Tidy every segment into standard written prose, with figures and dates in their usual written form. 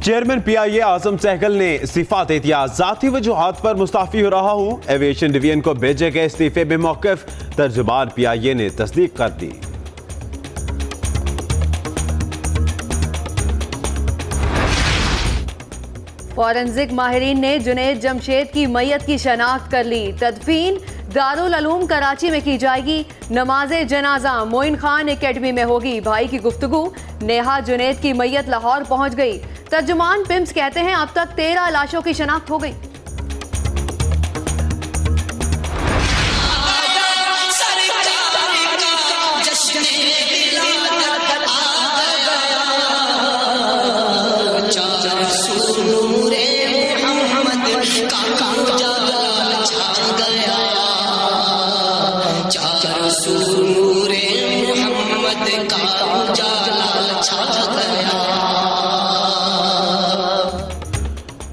Chairman PIA आजम सहगल ने इस्तीफा दे दिया। जाती वजूहात पर मुस्ताफी हो रहा हूं। एविएशन डिवीजन को भेजे गए इस्तीफे में मौक़िफ़ तर्जुमान PIA ने तस्दीक कर दी। फॉरेंसिक माहिरीन ने जुनैद जमशेद की मैयत की शनाख्त कर ली। तदफीन दारुल उलूम कराची में की जाएगी। नमाज जनाजा मोइन खान एकेडमी में होगी। भाई की गुफ्तगू। नेहा जुनैद की मैयत लाहौर पहुंच गई। तर्जुमान पिम्स कहते हैं अब तक 13 लाशों की शनाख्त हो गई।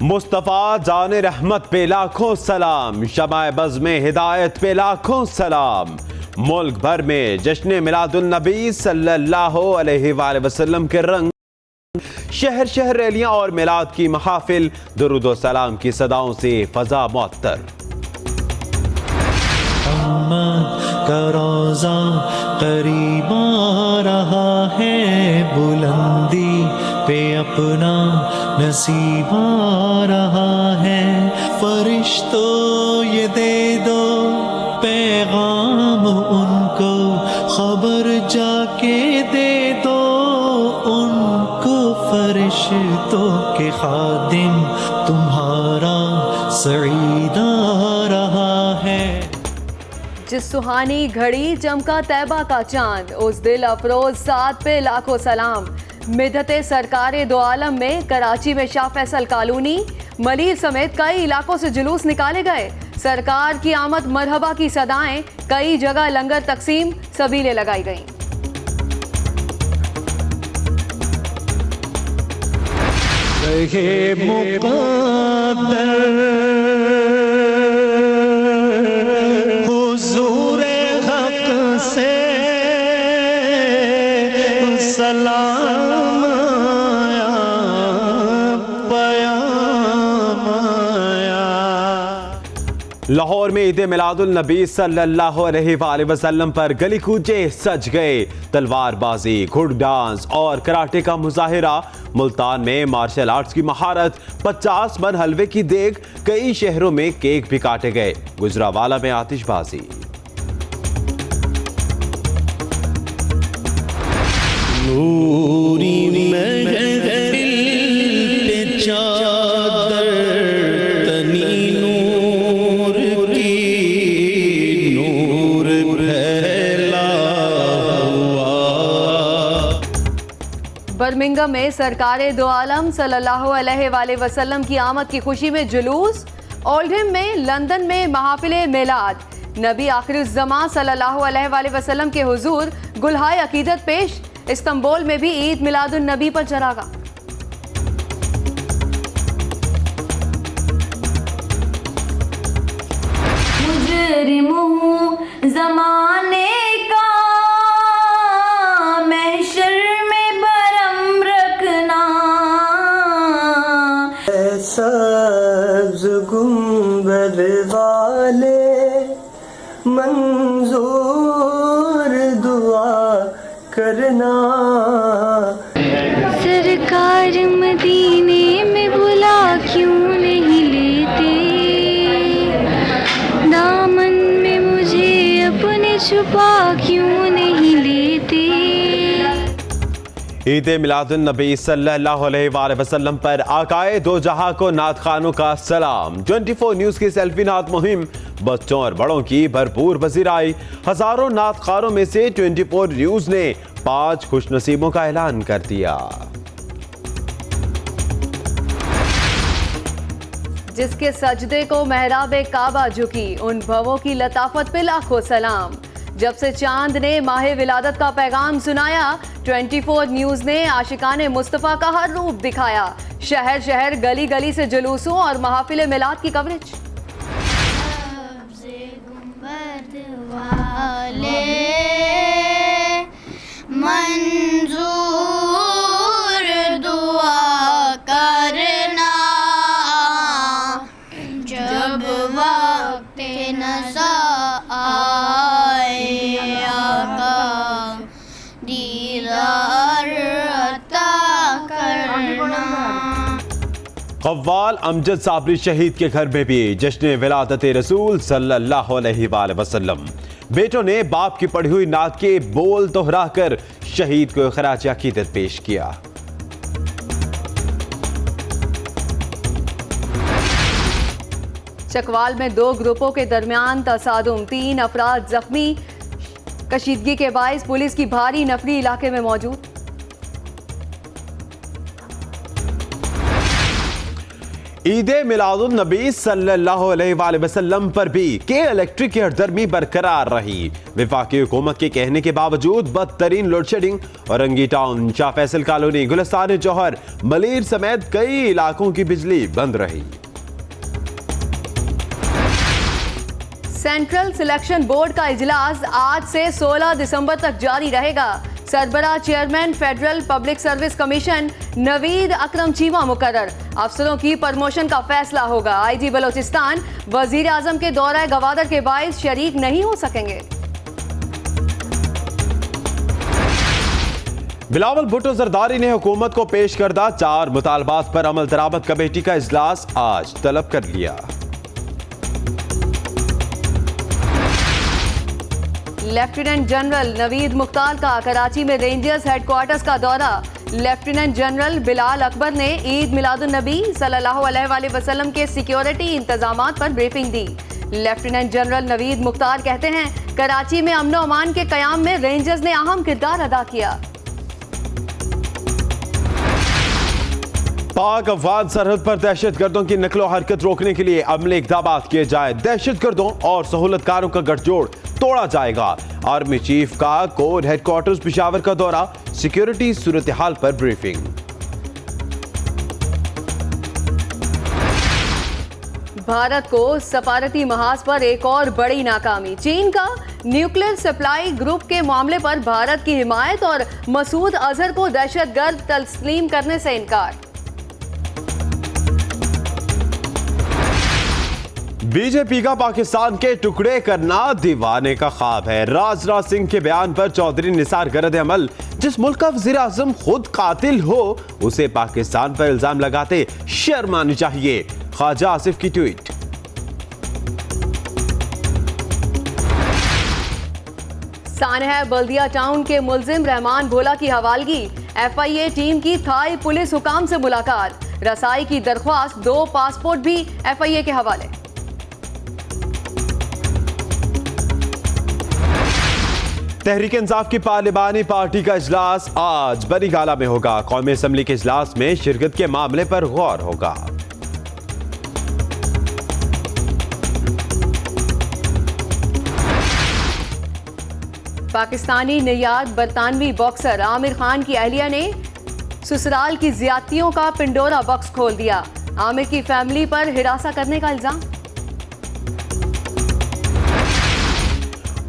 मुस्तफ़ा जाने रहमत पे लाखों सलाम। शमाए बज़ में हिदायत पे लाखों सलाम। मुल्क भर में जश्न मिलादुन नबी सल्लल्लाहु अलैहि वसल्लम के रंग। शहर शहर रैलियां और मिलाद की महाफिल। दुरूद व सलाम की सदाओं से फजा मुअत्तर। का रोज़ा करीब आ रहा है। बुलंदी पे अपना नसीब आ रहा है। फरिश्तों ये दे दो पैगाम उनको। खबर जाके दे दो उनको। फरिश्तों के खादिम तुम्हारा सईद आ रहा है। जिस सुहानी घड़ी चमका तैबा का चांद। उस दिल अफरोज साथ पे लाखों सलाम। मिदते सरकारे दो आलम में कराची में शाह फैसल कॉलोनी मलीर समेत कई इलाकों से जुलूस निकाले गए। सरकार की आमद मरहबा की सदाएं। कई जगह लंगर तकसीम सबीलें लगाई गईं। सलाम आया पयाम आया। लाहौर में ईद मिलादुल नबी सल्लल्लाहु अलैहि वसल्लम पर गली कूचे सज गए। तलवारबाजी, घुड़ डांस और कराटे का मुजाहिरा। मुल्तान में मार्शल आर्ट्स की महारत। 50 मन हलवे की देग। कई शहरों में केक भी काटे गए। गुजरावाला में आतिशबाजी। नूरी महफिल पे चादर तनी नूर की। नूर फैला हुआ। बर्मिंघम में सरकारे दो आलम सल्लल्लाहु अलैहि वसल्लम की आमद की खुशी में जुलूस। ओल्डहम में, लंदन में महफिल मिलाद। नबी आखिरुज़्ज़मां सल्लल्लाहु अलैहि वसल्लम के हुजूर गुलहाए अकीदत पेश। इस्तांबुल में भी ईद मिलादुन नबी पर चरागा। मुजरिमों ज़माने का महशर में बरम रखना। सब्ज़ गुंबद वाले मंजूर दुआ करना। सरकार मदीने में बुला क्यों नहीं लेते। दामन में मुझे अपने छुपा क्यों नहीं लेते। ईद मिलादुन नबी सल्लल्लाहु अलैहि वसल्लम पर आकाए दो जहां को नात खानों का सलाम। 24 न्यूज़ की सेल्फी नात मुहिम। बच्चों और बड़ों की भरपूर पजीराई। हजारों नात खानों में से 24 न्यूज़ ने 5 खुशनसीबों का ऐलान कर दिया। जिसके सजदे को मेहराबे काबा झुकी। उन भवों की लताफत पे लाखों सलाम। जब से चांद ने माहे विलादत का पैगाम सुनाया। 24 न्यूज़ ने आशिकाने मुस्तफ़ा का हर रूप दिखाया। शहर शहर गली गली से जुलूसों और महफिल मिलाद की कवरेज। मंजूर दुआ कर नशा आए आका दीदार अता करना। कव्वाल अमजद साबरी शहीद के घर में भी जश्न विलादत रसूल सल्लल्लाहु अलैहि वसल्लम। बेटों ने बाप की पढ़ी हुई नात के बोल दोहराकर शहीद को खराज अकीदत पेश किया। चकवाल में 2 ग्रुपों के दरमियान तसादुम, 3 अफराद जख्मी। कशीदगी के बायस पुलिस की भारी नफरी इलाके में मौजूद। ईद मिलादुन नबी सल्लल्लाहु अलैहि वसल्लम पर भी के इलेक्ट्रिक की हरदर्मी बरकरार रही। वफाकी हुकूमत के कहने के बावजूद बदतरीन load shedding Orangi town, Shah Faisal colony, Gulistan Jauhar, Malir समेत कई इलाकों की बिजली बंद रही। सेंट्रल सिलेक्शन बोर्ड का इजलास आज से 16 दिसंबर तक जारी रहेगा। सरबराह chairman federal public service commission Naveed Akram Cheema मुकर्रर। अफसरों की प्रमोशन का फैसला होगा। आईजी बलोचिस्तान वजीर आजम के दौरे गवादर के बायस शरीक नहीं हो सकेंगे। बिलावल भुट्टो जरदारी ने हुकूमत को पेश करदा 4 मुतालबात पर अमल दरामद कमेटी का इजलास आज तलब कर लिया। लेफ्टिनेंट जनरल नवीद मुख्तार का कराची में रेंजर्स हेडक्वार्टर्स का दौरा। लेफ्टिनेंट जनरल बिलाल अकबर ने ईद मिलादुन नबी सल्लल्लाहु अलैहि वसल्लम के सिक्योरिटी इंतजामात पर ब्रीफिंग दी। लेफ्टिनेंट जनरल नवीद मुख्तार कहते हैं, कराची में अमन और अमान के कयाम में रेंजर्स ने अहम किरदार अदा किया। पाक अफगान सरहद पर दहशतगर्दों की नकलो हरकत रोकने के लिए अमले इक़दाम किए जाए। दहशतगर्दों और सहूलतकारों का गठजोड़ तोड़ा जाएगा। आर्मी चीफ का कोर हेडक्वार्टर्स पेशावर का दौरा, सिक्योरिटी सूरत हाल पर ब्रीफिंग। भारत को सफारती महाज पर एक और बड़ी नाकामी। चीन का न्यूक्लियर सप्लाई ग्रुप के मामले पर भारत की हिमायत और मसूद अजहर को दहशतगर्द तस्लीम करने से इनकार। बीजेपी का पाकिस्तान के टुकड़े करना दीवाने का ख्वाब है। राजनाथ सिंह के बयान पर चौधरी निसार गरद अमल, जिस मुल्क का वज़ीर आज़म खुद कातिल हो उसे पाकिस्तान पर इल्जाम लगाते शर्म आनी चाहिए। ख्वाजा आसिफ की ट्वीट। सानहा बल्दिया टाउन के मुल्जिम रहमान भोला की हवालगी। FIA टीम की थाई पुलिस हुकाम से मुलाकात। रसाई की दरख्वास्त, 2 पासपोर्ट भी FIA के हवाले। तहरीक इंसाफ की पार्लिमानी पार्टी का इजलास आज बनी गाला में होगा। कौमी असम्बली के इजलास में शिरकत के मामले पर गौर होगा। पाकिस्तानी निर्यात बरतानवी बॉक्सर आमिर खान की अहलिया ने ससुराल की ज्यादतियों का पिंडोरा बॉक्स खोल दिया। आमिर की फैमिली पर हिरासा करने का इल्जाम।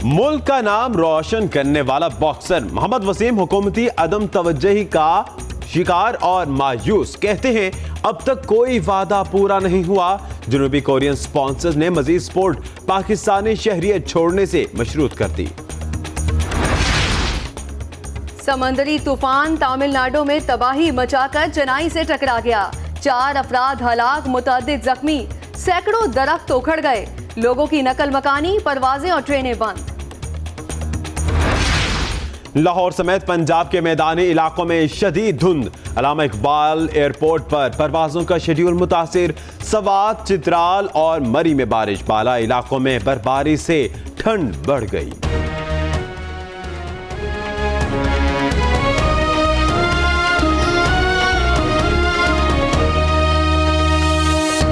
मुल्क का नाम रोशन करने वाला बॉक्सर मोहम्मद वसीम हुकूमती अदम तवज्जही का शिकार और मायूस। कहते हैं अब तक कोई वादा पूरा नहीं हुआ। जनूबी कोरियन स्पॉन्सर्स ने मजीद स्पोर्ट पाकिस्तानी शहरियत छोड़ने से मशरूत कर दी। समंदरी तूफान तमिलनाडु में तबाही मचाकर चेन्नई से टकरा गया। 4 अफराद हलाक, मुतअद्दिद जख्मी, सैकड़ों दरख्त उखड़ गए। लोगों की नकल मकानी, परवाजें और ट्रेनें बंद। लाहौर समेत पंजाब के मैदानी इलाकों में शदीद धुंध। अल्लामा इकबाल एयरपोर्ट पर परवाजों का शेड्यूल मुतासिर। सवात, चित्राल और मरी में बारिश। बाला इलाकों में बर्फबारी से ठंड बढ़ गई।